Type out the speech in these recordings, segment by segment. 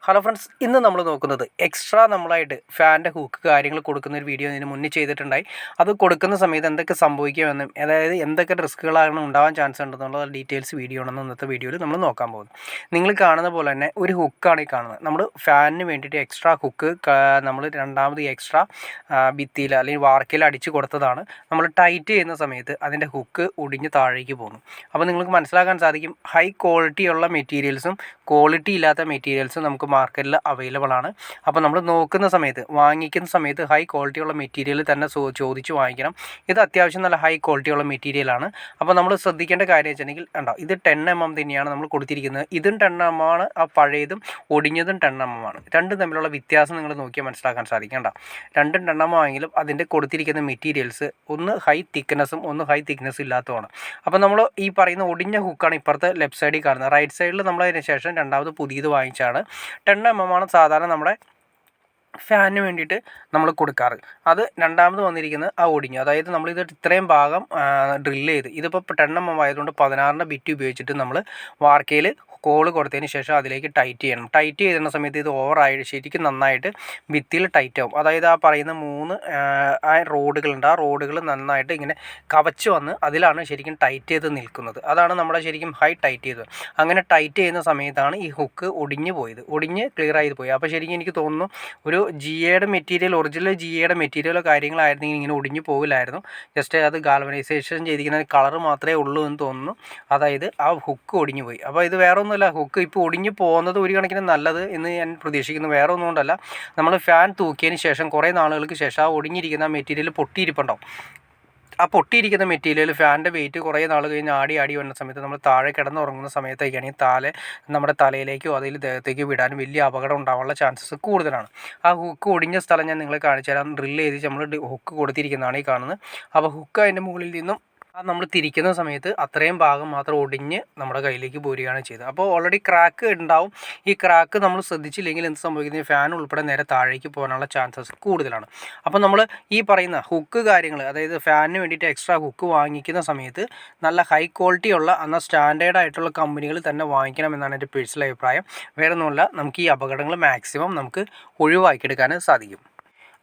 Hello friends, ഇന്ന് നമ്മൾ നോക്കുന്നത് എക്സ്ട്രാ നമ്മളായിട്ട് ഫാനിൻ്റെ ഹുക്ക് കാര്യങ്ങൾ കൊടുക്കുന്ന ഒരു വീഡിയോ ഇതിന് മുന്നേ ചെയ്തിട്ടുണ്ടായി. അത് കൊടുക്കുന്ന സമയത്ത് എന്തൊക്കെ സംഭവിക്കുമെന്നും അതായത് എന്തൊക്കെ റിസ്ക്കുകളാണ് ഉണ്ടാവാൻ ചാൻസ് ഉണ്ടെന്നുള്ള ഡീറ്റെയിൽസ് വീഡിയോ ആണെന്ന് ഇന്നത്തെ വീഡിയോയിൽ നമ്മൾ നോക്കാൻ പോകുന്നത്. നിങ്ങൾ കാണുന്ന പോലെ തന്നെ ഒരു ഹുക്കാണ് ഈ കാണുന്നത്. നമ്മൾ ഫാനിന് വേണ്ടിയിട്ട് എക്സ്ട്രാ ഹുക്ക് നമ്മൾ രണ്ടാമത് എക്സ്ട്രാ ഭിത്തിയിൽ അല്ലെങ്കിൽ വാർക്കയിൽ അടിച്ച് കൊടുത്തതാണ്. നമ്മൾ ടൈറ്റ് ചെയ്യുന്ന സമയത്ത് അതിൻ്റെ ഹുക്ക് ഒടിഞ്ഞ് താഴേക്ക് പോകുന്നു. അപ്പോൾ നിങ്ങൾക്ക് മനസ്സിലാക്കാൻ സാധിക്കും, ഹൈ ക്വാളിറ്റിയുള്ള മെറ്റീരിയൽസും ക്വാളിറ്റി ഇല്ലാത്ത മെറ്റീരിയൽസും നമുക്ക് മാർക്കറ്റിൽ അവൈലബിൾ ആണ്. അപ്പോൾ നമ്മൾ നോക്കുന്ന സമയത്ത് വാങ്ങിക്കുന്ന സമയത്ത് ഹൈ ക്വാളിറ്റിയുള്ള മെറ്റീരിയൽ തന്നെ ചോദിച്ച് വാങ്ങിക്കണം. ഇത് അത്യാവശ്യം നല്ല ഹൈ ക്വാളിറ്റിയുള്ള മെറ്റീരിയലാണ്. അപ്പോൾ നമ്മൾ ശ്രദ്ധിക്കേണ്ട കാര്യം വെച്ചിട്ടുണ്ടെങ്കിൽ ഉണ്ടോ, ഇത് 10mm തന്നെയാണ് നമ്മൾ കൊടുത്തിരിക്കുന്നത്. ഇതും 10mm ആണ്, ആ പഴയതും ഒടിഞ്ഞതും 10mm ആണ്. രണ്ടും തമ്മിലുള്ള വ്യത്യാസം നിങ്ങൾ നോക്കിയാൽ മനസ്സിലാക്കാൻ സാധിക്കണ്ട. രണ്ടും 10mm ആണെങ്കിലും അതിൻ്റെ കൊടുത്തിരിക്കുന്ന മെറ്റീരിയൽസ് ഒന്ന് ഹൈ തിക്നെസ്സും ഒന്ന് ഹൈ തിക്നെസ്സും ഇല്ലാത്തതാണ്. അപ്പോൾ നമ്മൾ ഈ പറയുന്ന ഒടിഞ്ഞ ഹുക്കാണ് ഇപ്പുറത്തെ ലെഫ്റ്റ് സൈഡിൽ കാണുന്നത്. റൈറ്റ് സൈഡിൽ നമ്മൾ അതിന് ശേഷം രണ്ടാമത് പുതിയത് വാങ്ങിച്ചാണ്. 10mm ആണ് സാധാരണ നമ്മുടെ ഫാനിന് വേണ്ടിയിട്ട് നമ്മൾ കൊടുക്കാറ്. അത് രണ്ടാമത് വന്നിരിക്കുന്നത് ആ ഒടിഞ്ഞു, അതായത് നമ്മളിത് ഇത്രയും ഭാഗം ഡ്രില്ല് ചെയ്ത് ഇതിപ്പോൾ 10mm ആയതുകൊണ്ട് 16 ബിറ്റ് ഉപയോഗിച്ചിട്ട് നമ്മൾ വാർക്കയിൽ കോള് കൊടുത്തതിന് ശേഷം അതിലേക്ക് ടൈറ്റ് ചെയ്യണം. ടൈറ്റ് ചെയ്യുന്ന സമയത്ത് ഇത് ഓവറായിട്ട് ശരിക്കും നന്നായിട്ട് ഭിത്തിയിൽ ടൈറ്റ് ആവും. അതായത് ആ പറയുന്ന 3 റോഡുകളുണ്ട്, ആ റോഡുകൾ നന്നായിട്ട് ഇങ്ങനെ കവച്ച് വന്ന് അതിലാണ് ശരിക്കും ടൈറ്റ് ചെയ്ത് നിൽക്കുന്നത്. അതാണ് നമ്മുടെ ശരിക്കും ഹൈ ടൈറ്റ് ചെയ്തത്. അങ്ങനെ ടൈറ്റ് ചെയ്യുന്ന സമയത്താണ് ഈ ഹുക്ക് ഒടിഞ്ഞ് ക്ലിയർ ആയി പോയി. അപ്പോൾ ശരിക്കും എനിക്ക് തോന്നുന്നു ഒരു ജിയുടെ മെറ്റീരിയൽ, ഒറിജിനൽ ജിയുടെ മെറ്റീരിയലോ കാര്യങ്ങളായിരുന്നെങ്കിൽ ഇങ്ങനെ ഒടിഞ്ഞു പോകില്ലായിരുന്നു. ജസ്റ്റ് അത് ഗാൽവനൈസേഷൻ ചെയ്തിരിക്കുന്ന കളർ മാത്രമേ ഉള്ളൂ എന്ന് തോന്നുന്നു. അതായത് ആ ഹുക്ക് ഒടിഞ്ഞു പോയി. അപ്പോൾ ഇത് വേറെ ഒന്നുമല്ല, ഹുക്ക് ഇപ്പോൾ ഒടിഞ്ഞു പോകുന്നത് ഒരു കണക്കിന് നല്ലത് എന്ന് ഞാൻ പ്രതീക്ഷിക്കുന്നു. വേറെ ഒന്നും കൊണ്ടല്ല, നമ്മൾ ഫാൻ തൂക്കിയതിന് ശേഷം കുറേ നാളുകൾക്ക് ശേഷം ആ ഒടിഞ്ഞിരിക്കുന്ന മെറ്റീരിയൽ പൊട്ടിയിരിപ്പുണ്ടാവും. ആ പൊട്ടിയിരിക്കുന്ന മെറ്റീരിയൽ ഫാനിൻ്റെ വെയിറ്റ് കുറേ നാൾ കഴിഞ്ഞ് ആടി വരുന്ന സമയത്ത് നമ്മൾ താഴെ കിടന്നുറങ്ങുന്ന സമയത്തൊക്കെയാണെങ്കിൽ നമ്മുടെ തലയിലേക്കോ അതിൽ ദേഹത്തേക്കോ വിടാനും വലിയ അപകടം ഉണ്ടാകാനുള്ള ചാൻസസ് കൂടുതലാണ്. ആ ഹുക്ക് ഒടിഞ്ഞ സ്ഥലം ഞാൻ നിങ്ങളെ കാണിച്ചു തരാം. ഡ്രില്ല് ചെയ്ത് നമ്മൾ ഹുക്ക് കൊടുത്തിരിക്കുന്നതാണ് ഈ കാണുന്നത്. അപ്പോൾ ഹുക്ക് അതിൻ്റെ മുകളിൽ നിന്നും നമ്മൾ തിരിക്കുന്ന സമയത്ത് അത്രയും ഭാഗം മാത്രം ഒടിഞ്ഞ് നമ്മുടെ കയ്യിലേക്ക് പോരുകയാണ് ചെയ്തത്. അപ്പോൾ ഓൾറെഡി ക്രാക്ക് ഉണ്ടാവും. ഈ ക്രാക്ക് നമ്മൾ ശ്രദ്ധിച്ചില്ലെങ്കിൽ എന്ത് സംഭവിക്കുന്നത്, ഫാൻ ഉൾപ്പെടെ നേരെ താഴേക്ക് പോകാനുള്ള ചാൻസസ് കൂടുതലാണ്. അപ്പോൾ നമ്മൾ ഈ പറയുന്ന ഹുക്ക് കാര്യങ്ങൾ, അതായത് ഫാനിന് വേണ്ടിയിട്ട് എക്സ്ട്രാ ഹുക്ക് വാങ്ങിക്കുന്ന സമയത്ത് നല്ല ഹൈ ക്വാളിറ്റി ഉള്ള എന്നാൽ സ്റ്റാൻഡേർഡ് ആയിട്ടുള്ള കമ്പനികൾ തന്നെ വാങ്ങിക്കണം എന്നാണ് എൻ്റെ പേഴ്സണൽ അഭിപ്രായം. വേറെ ഒന്നുമില്ല, നമുക്ക് ഈ അപകടങ്ങൾ മാക്സിമം നമുക്ക് ഒഴിവാക്കിയെടുക്കാൻ സാധിക്കും.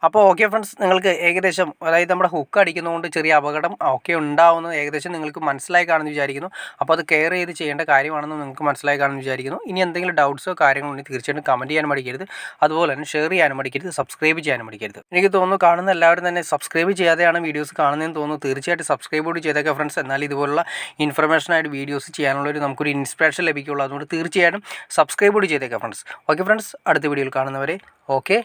അപ്പോൾ ഓക്കെ ഫ്രണ്ട്സ്, നിങ്ങൾക്ക് ഏകദേശം അതായത് നമ്മുടെ ഹുക്ക് അടിക്കുന്നതുകൊണ്ട് ചെറിയ അപകടം ഒക്കെ ഉണ്ടാവുന്നത് ഏകദേശം നിങ്ങൾക്ക് മനസ്സിലായി കാണുമെന്ന് വിചാരിക്കുന്നു. അപ്പോൾ അത് കെയർ ചെയ്ത് ചെയ്യേണ്ട കാര്യമാണെന്ന് നിങ്ങൾക്ക് മനസ്സിലായി കാണുമെന്ന് വിചാരിക്കുന്നു. ഇനി എന്തെങ്കിലും ഡൗട്ട്സോ കാര്യങ്ങളോ ഉണ്ടെങ്കിൽ തീർച്ചയായിട്ടും കമൻറ്റ് ചെയ്യാൻ മടിക്കരുത്. അതുപോലെ തന്നെ ഷെയർ ചെയ്യാനും മടിക്കരുത്, സബ്സ്ക്രൈബ് ചെയ്യാനും മടിക്കരുത്. എനിക്ക് തോന്നുന്നു കാണുന്ന എല്ലാവരും തന്നെ സബ്സ്ക്രൈബ് ചെയ്യാതെയാണ് വീഡിയോസ് കാണുന്നതെന്ന് തോന്നുന്നു. തീർച്ചയായിട്ടും സബ്സ്ക്രൈബ് കൂടി ചെയ്തേക്കാം ഫ്രണ്ട്സ്. എന്നാൽ ഇതുപോലുള്ള ഇൻഫർമേഷനായിട്ട് വീഡിയോസ് ചെയ്യാനുള്ളൊരു നമുക്കൊരു ഇൻസ്പിറേഷൻ ലഭിക്കുള്ളൂ. അതുകൊണ്ട് തീർച്ചയായിട്ടും സബ്സ്ക്രൈബ് കൂടി ചെയ്തേക്കാം ഫ്രണ്ട്സ്. ഓക്കെ ഫ്രണ്ട്സ്, അടുത്ത വീഡിയോയിൽ കാണുന്നവരെ ഓക്കെ.